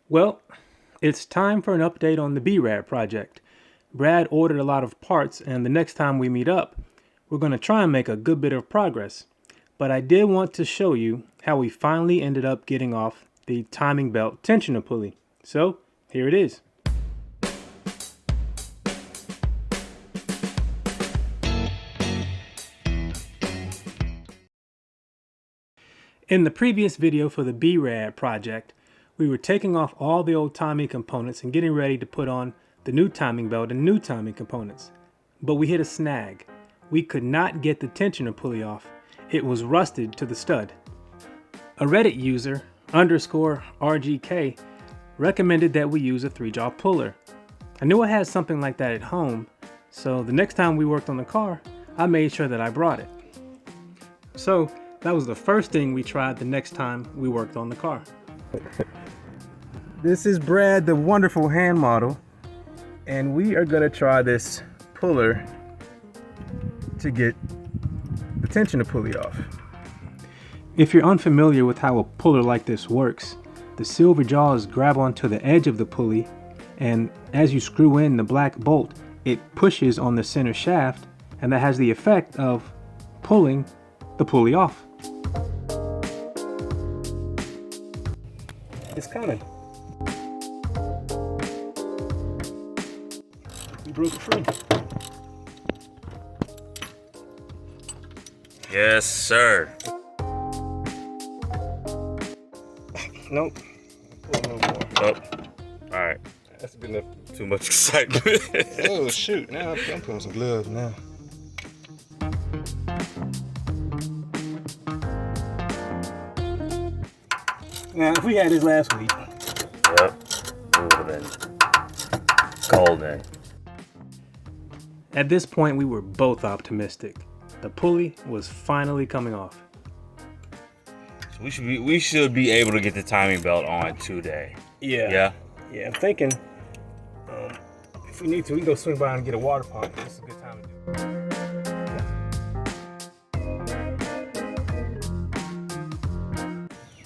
Well, it's time for an update on the BRAD project. Brad ordered a lot of parts, and the next time we meet up, we're going to try and make a good bit of progress. But I did want to show you how we finally ended up getting off the timing belt tensioner pulley. So, here it is. In the previous video for the BRAD project, we were taking off all the old timing components and getting ready to put on the new timing belt and new timing components. But we hit a snag. We could not get the tensioner pulley off. It was rusted to the stud. A Reddit user, _RGK, recommended that we use a 3-jaw puller. I knew I had something like that at home, so the next time we worked on the car, I made sure that I brought it. So that was the first thing we tried the next time we worked on the car. This is Brad, the wonderful hand model, and we are gonna try this puller to get the tensioner pulley off. If you're unfamiliar with how a puller like this works, the silver jaws grab onto the edge of the pulley, and as you screw in the black bolt, it pushes on the center shaft, and that has the effect of pulling the pulley off. It's coming. We broke it free. Yes, sir. Nope. Pull a little more. Oh, all right. That's good enough. Too much excitement. Oh shoot! Now I'm putting some gloves now. Now, if we had this last week. Yep. It would have been golden. At this point, we were both optimistic. The pulley was finally coming off. So we should be able to get the timing belt on today. Yeah. I'm thinking if we need to, we can go swing by and get a water pump. This is a good time to do it.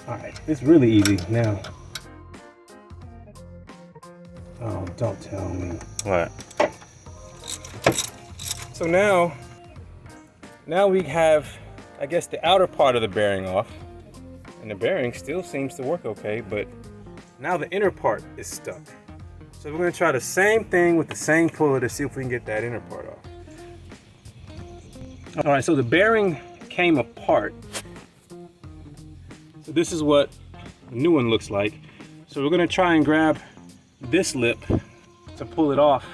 All right, it's really easy now. Oh, don't tell me. What? So now we have, I guess, the outer part of the bearing off, and the bearing still seems to work okay, but now the inner part is stuck. So we're gonna try the same thing with the same puller to see if we can get that inner part off. All right, so the bearing came apart. So this is what the new one looks like. So we're gonna try and grab this lip to pull it off,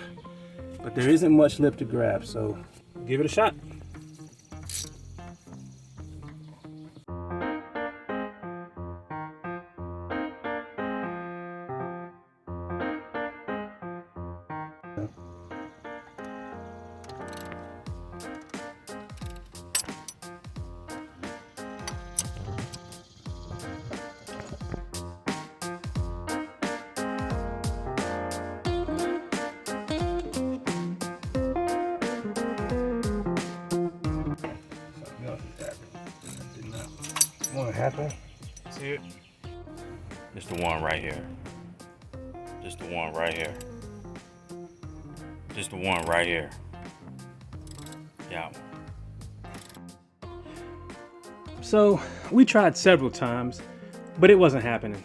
but there isn't much lip to grab, so give it a shot. What happened? See it? It's the one right here. Just the one right here. Just the one right here. Yeah. So we tried several times, but it wasn't happening.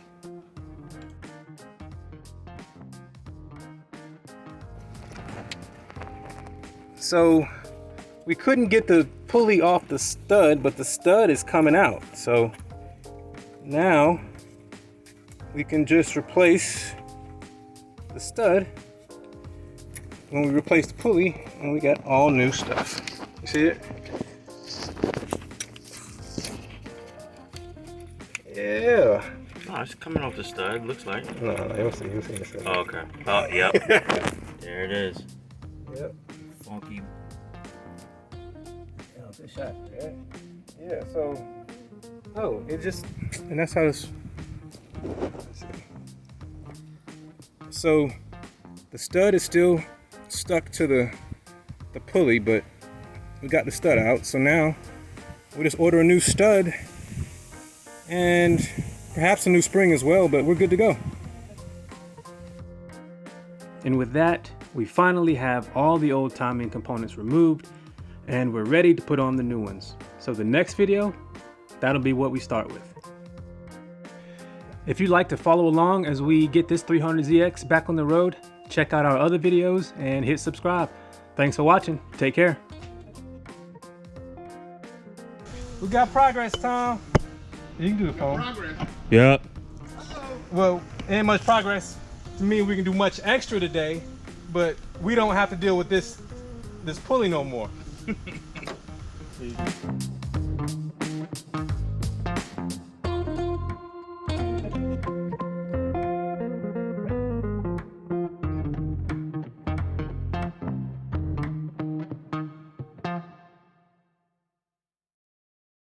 So we couldn't get the pulley off the stud, but the stud is coming out. So now we can just replace the stud when we replace the pulley, and we got all new stuff. You see it? Yeah. Oh, it's coming off the stud, looks like. No, you'll see the stud. Oh, okay. Oh, yep. There it is. Yep. Funky. Oh, good shot. Yeah, so, oh, it just, and that's how this, let's see. So, the stud is still stuck to the pulley, but we got the stud out. So now, we'll just order a new stud and perhaps a new spring as well, but we're good to go. And with that, we finally have all the old timing components removed and we're ready to put on the new ones. So the next video, that'll be what we start with. If you'd like to follow along as we get this 300ZX back on the road, check out our other videos and hit subscribe. Thanks for watching. Take care. We got progress, Tom. You can do the phone. Progress. Yep. Well, ain't much progress to mean we can do much extra today, but we don't have to deal with this pulley no more.